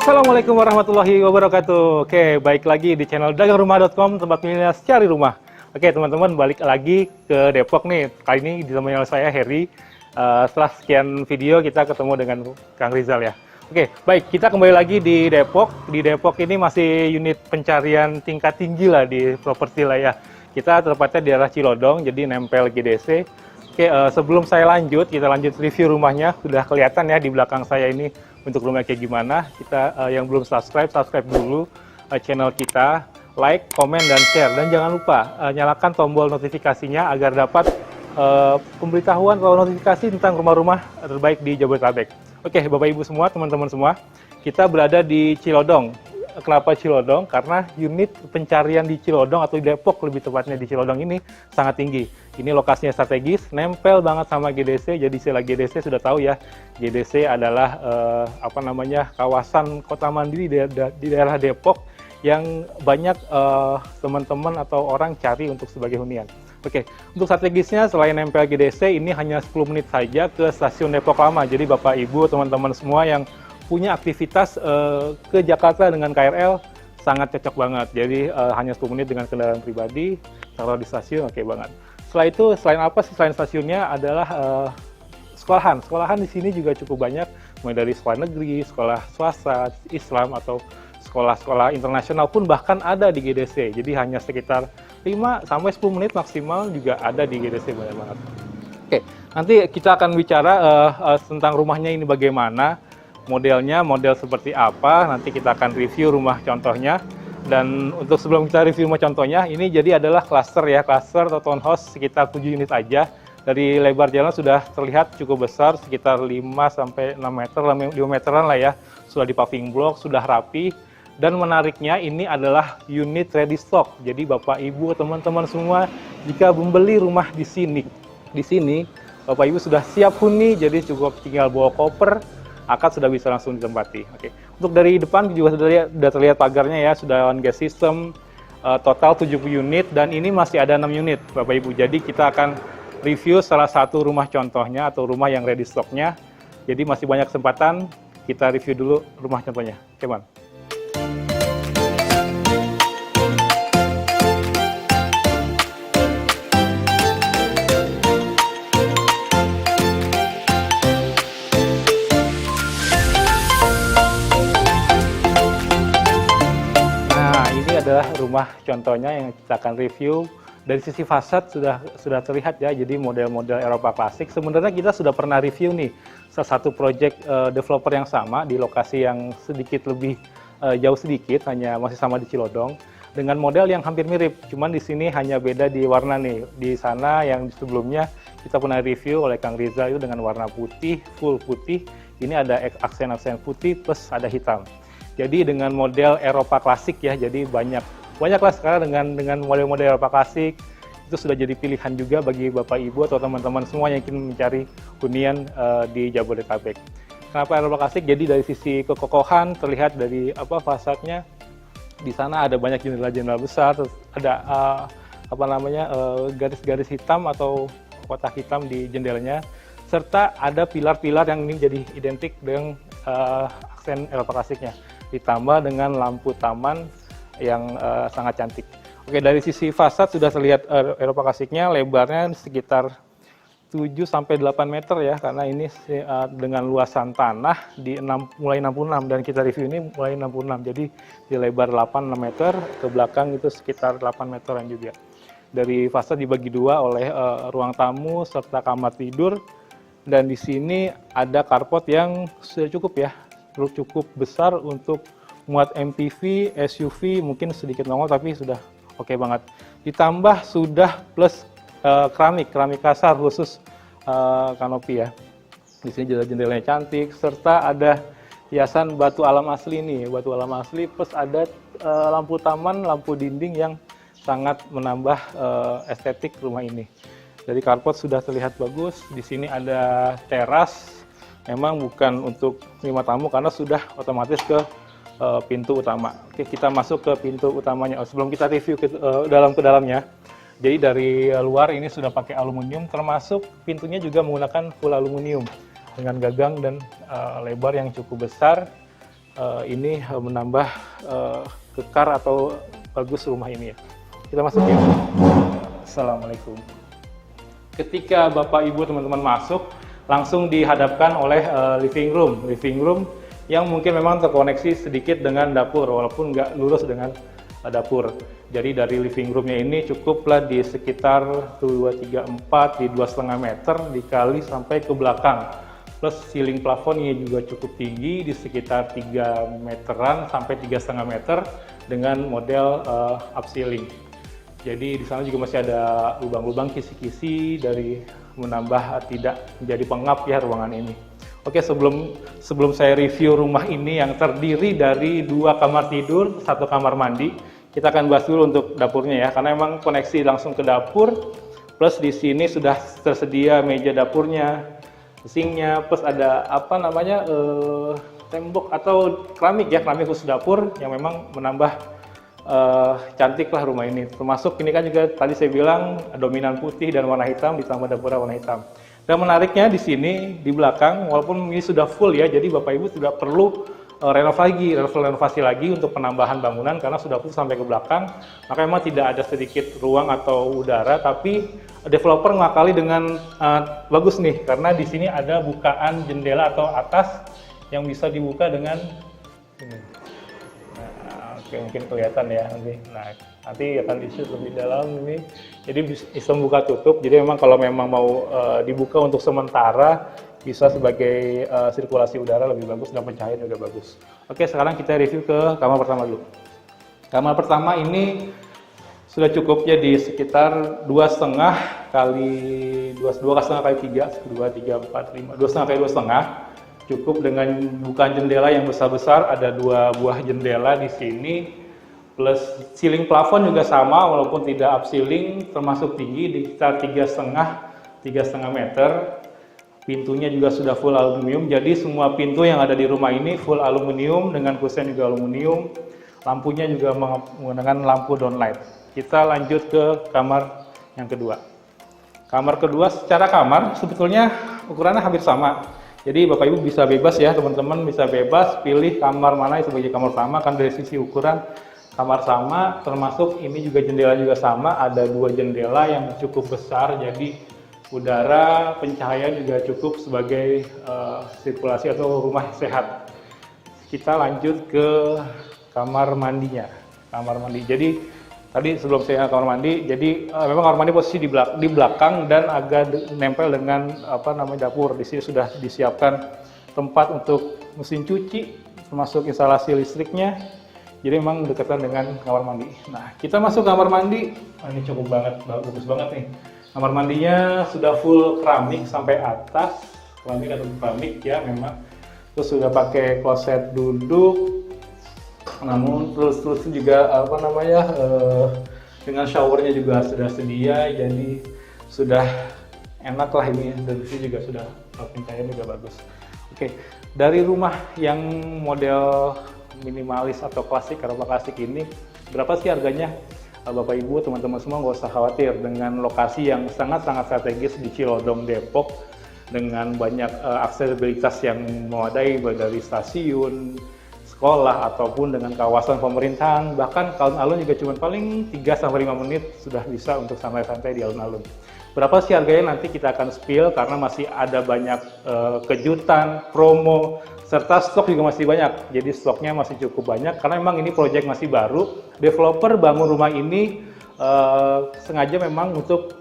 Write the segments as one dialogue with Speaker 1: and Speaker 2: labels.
Speaker 1: Assalamualaikum warahmatullahi wabarakatuh. Oke, baik lagi di channel dagangrumah.com, tempat milenials cari rumah. Oke, teman-teman, balik lagi ke Depok nih. Kali ini ditemani oleh saya, Heri. Setelah sekian video, kita ketemu dengan Kang Rizal ya. Oke, baik, kita kembali lagi di Depok. Di Depok ini masih unit pencarian tingkat tinggi lah di properti lah ya. Kita tepatnya di arah Cilodong, jadi nempel GDC. Oke, sebelum saya lanjut, kita lanjut review rumahnya. Sudah kelihatan ya di belakang saya ini untuk rumah kayak gimana. Kita yang belum subscribe dulu channel kita, like, komen, dan share. Dan jangan lupa nyalakan tombol notifikasinya agar dapat pemberitahuan atau notifikasi tentang rumah-rumah terbaik di Jabodetabek. Oke, Bapak Ibu semua, teman-teman semua, kita berada di Cilodong. Kenapa Cilodong? Karena unit pencarian di Cilodong atau di Depok lebih tepatnya di Cilodong ini sangat tinggi. Ini lokasinya strategis, nempel banget sama GDC. Jadi istilah GDC sudah tahu ya. GDC adalah kawasan kota mandiri di daerah Depok yang banyak teman-teman atau orang cari untuk sebagai hunian. Oke, untuk strategisnya selain nempel GDC ini hanya 10 menit saja ke stasiun Depok Lama. Jadi Bapak Ibu, teman-teman semua yang punya aktivitas ke Jakarta dengan KRL sangat cocok banget. Jadi hanya 10 menit dengan kendaraan pribadi, kalau di stasiun oke banget. Setelah itu, selain apa sih selain stasiunnya adalah sekolahan. Sekolahan di sini juga cukup banyak, mulai dari sekolah negeri, sekolah swasta, Islam, atau sekolah-sekolah internasional pun bahkan ada di GDC. Jadi hanya sekitar 5 sampai 10 menit maksimal juga ada di GDC, banyak banget. Oke, nanti kita akan bicara tentang rumahnya ini bagaimana, modelnya, model seperti apa, nanti kita akan review rumah contohnya. Dan untuk sebelum kita review rumah contohnya, ini jadi adalah cluster ya, cluster atau townhouse sekitar 7 unit aja. Dari lebar jalan sudah terlihat cukup besar, sekitar 5 sampai 6 meter, 5 meteran lah ya. Sudah di paving block, sudah rapi. Dan menariknya ini adalah unit ready stock. Jadi Bapak Ibu, teman-teman semua, jika membeli rumah di sini Bapak Ibu sudah siap huni, jadi cukup tinggal bawa koper, akad sudah bisa langsung ditempati. Oke. Untuk dari depan juga sudah terlihat pagarnya ya, sudah on gas system, total 70 unit, dan ini masih ada 6 unit Bapak Ibu. Jadi kita akan review salah satu rumah contohnya atau rumah yang ready stocknya. Jadi masih banyak kesempatan, kita review dulu rumah contohnya. Oke, Bang. Adalah rumah contohnya yang kita akan review. Dari sisi fasad sudah terlihat ya, jadi model-model Eropa klasik. Sebenarnya kita sudah pernah review nih salah satu project developer yang sama di lokasi yang sedikit lebih jauh sedikit, hanya masih sama di Cilodong dengan model yang hampir mirip, cuman di sini hanya beda di warna nih. Di sana yang sebelumnya kita pernah review oleh Kang Rizal itu dengan warna putih, full putih. Ini ada aksen-aksen putih plus ada hitam. Jadi dengan model Eropa klasik ya, jadi banyaklah sekarang dengan model-model Eropa klasik itu sudah jadi pilihan juga bagi Bapak Ibu atau teman-teman semua yang ingin mencari hunian di Jabodetabek. Kenapa Eropa klasik? Jadi dari sisi kekokohan terlihat dari fasadnya, di sana ada banyak jendela-jendela besar, terus ada garis-garis hitam atau kotak hitam di jendelanya, serta ada pilar-pilar yang ini jadi identik dengan aksen Eropa klasiknya, ditambah dengan lampu taman yang sangat cantik. Oke, dari sisi fasad sudah terlihat Eropa klasiknya, lebarnya sekitar 7 sampai 8 meter ya, karena ini dengan luasan tanah mulai 66, dan kita review ini mulai 66. Jadi di lebar 8-6 meter, ke belakang itu sekitar 8 meteran juga. Dari fasad dibagi dua oleh ruang tamu serta kamar tidur, dan di sini ada carport yang sudah cukup ya, cukup besar untuk muat MPV, SUV, mungkin sedikit nongol tapi sudah oke banget. Ditambah sudah plus keramik kasar khusus kanopi ya. Di sini jendelanya cantik, serta ada hiasan batu alam asli nih, batu alam asli plus ada lampu taman, lampu dinding yang sangat menambah estetik rumah ini. Dari carport sudah terlihat bagus. Di sini ada teras. Memang bukan untuk 5 tamu karena sudah otomatis ke pintu utama. Oke, kita masuk ke pintu utamanya. Sebelum kita review ke dalamnya, jadi dari luar ini sudah pakai aluminium, termasuk pintunya juga menggunakan full aluminium dengan gagang dan lebar yang cukup besar. ini menambah kekar atau bagus rumah ini ya. Kita masuk ya. Assalamualaikum. Ketika Bapak Ibu teman-teman masuk, langsung dihadapkan oleh living room yang mungkin memang terkoneksi sedikit dengan dapur walaupun nggak lurus dengan dapur. Jadi dari living roomnya ini cukuplah di sekitar 2, 3, 4 di 2,5 meter dikali sampai ke belakang. Plus ceiling plafonnya juga cukup tinggi di sekitar 3 meteran sampai 3,5 meter dengan model upceiling. Jadi di sana juga masih ada lubang-lubang kisi-kisi dari menambah tidak menjadi pengap ya ruangan ini. Oke, sebelum saya review rumah ini yang terdiri dari 2 kamar tidur, 1 kamar mandi, kita akan bahas dulu untuk dapurnya ya, karena memang koneksi langsung ke dapur. Plus di sini sudah tersedia meja dapurnya, sinknya, plus ada apa namanya tembok atau keramik ya, keramik khusus dapur yang memang menambah cantik lah rumah ini. Termasuk ini kan juga tadi saya bilang dominan putih dan warna hitam ditambah dapurnya warna hitam. Dan menariknya di sini di belakang walaupun ini sudah full ya, jadi Bapak Ibu tidak perlu renovasi lagi untuk penambahan bangunan karena sudah full sampai ke belakang. Maka memang tidak ada sedikit ruang atau udara, tapi developer mengakali dengan bagus nih karena di sini ada bukaan jendela atau atas yang bisa dibuka dengan ini. Oke, mungkin kelihatan ya nanti. Nah, nanti akan di-shoot lebih dalam ini. Jadi sistem buka tutup. Jadi memang kalau memang mau dibuka untuk sementara bisa sebagai sirkulasi udara lebih bagus dan pencahayaan juga bagus. Oke, sekarang kita review ke kamar pertama dulu. Kamar pertama ini sudah cukup ya di sekitar 2,5 kali 2,5 kali 3, 2, 3, 4, 5, 2,5 kali 2,5. Cukup dengan bukaan jendela yang besar-besar, ada 2 buah jendela di sini, plus ceiling plafon juga sama walaupun tidak upceiling, termasuk tinggi di sekitar 3,5 meter. Pintunya juga sudah full aluminium, jadi semua pintu yang ada di rumah ini full aluminium dengan kusen juga aluminium. Lampunya juga menggunakan lampu downlight. Kita lanjut ke kamar yang kedua. Kamar kedua secara kamar sebetulnya ukurannya hampir sama. Jadi Bapak Ibu bisa bebas ya, teman-teman bisa bebas pilih kamar mana sebagai kamar pertama, kan dari sisi ukuran kamar sama, termasuk ini juga jendela juga sama, ada 2 jendela yang cukup besar, jadi udara, pencahayaan juga cukup sebagai sirkulasi atau rumah sehat. Kita lanjut ke kamar mandinya. Kamar mandi. Jadi tadi sebelum saya kamar mandi, jadi memang kamar mandi posisi di belakang dan agak nempel dengan apa namanya dapur. Di sini sudah disiapkan tempat untuk mesin cuci, termasuk instalasi listriknya. Jadi memang dekatan dengan kamar mandi. Nah, kita masuk kamar mandi. Ini cukup banget, bagus banget nih. Kamar mandinya sudah full keramik sampai atas, keramik atau keramik ya memang. Terus sudah pakai kloset duduk. Namun terus juga apa namanya dengan showernya juga sudah sedia, jadi sudah enak lah ini. Dari sini juga sudah pencahayaan juga bagus. Oke, dari rumah yang model minimalis atau klasik, Eropa klasik ini berapa sih harganya? Bapak Ibu teman-teman semua nggak usah khawatir dengan lokasi yang sangat-sangat strategis di Cilodong Depok dengan banyak aksesibilitas yang memadai dari stasiun, sekolah ataupun dengan kawasan pemerintahan, bahkan alun-alun juga cuma paling 3-5 menit sudah bisa untuk santai-santai di alun-alun. Berapa sih harganya nanti kita akan spill karena masih ada banyak kejutan, promo, serta stok juga masih banyak. Jadi stoknya masih cukup banyak karena memang ini proyek masih baru. Developer bangun rumah ini sengaja memang untuk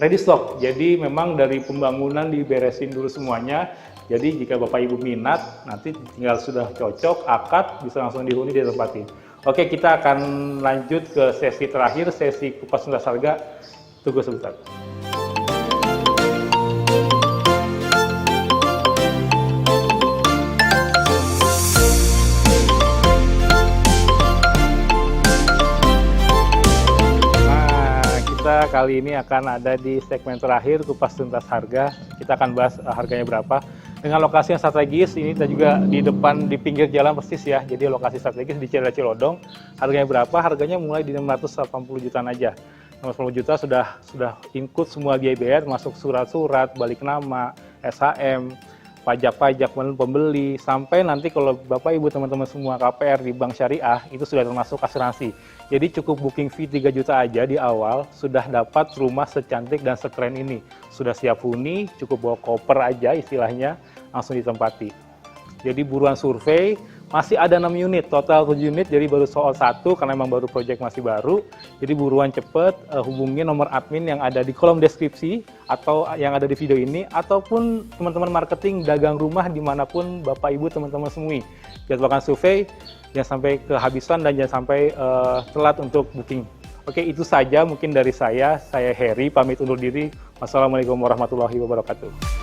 Speaker 1: ready stock. Jadi memang dari pembangunan diberesin dulu semuanya. Jadi jika Bapak Ibu minat, nanti tinggal sudah cocok, akad, bisa langsung dihuni, ditempatin. Oke, kita akan lanjut ke sesi terakhir, sesi kupas tuntas harga. Tunggu sebentar. Kita kali ini akan ada di segmen terakhir kupas tuntas harga. Kita akan bahas harganya berapa. Dengan lokasi yang strategis, ini kita juga di depan, di pinggir jalan persis ya. Jadi lokasi strategis di Cilodong. Harganya berapa? Harganya mulai di 680 jutaan aja. 680 juta sudah include semua biaya-biaya, termasuk surat-surat, balik nama, SHM, pajak-pajak pembeli, sampai nanti kalau Bapak Ibu teman-teman semua KPR di bank syariah itu sudah termasuk asuransi. Jadi cukup booking fee 3 juta aja di awal sudah dapat rumah secantik dan sekeren ini. Sudah siap huni, cukup bawa koper aja istilahnya, langsung ditempati. Jadi buruan survei, masih ada 6 unit, total 7 unit, jadi baru soal 1 karena memang baru project masih baru. Jadi buruan cepet, hubungi nomor admin yang ada di kolom deskripsi atau yang ada di video ini, ataupun teman-teman marketing dagang rumah dimanapun Bapak Ibu teman-teman semui. Jadwalkan survei, jangan sampai kehabisan dan jangan sampai telat untuk booking. Oke, itu saja mungkin dari saya Heri, pamit undur diri. Wassalamualaikum warahmatullahi wabarakatuh.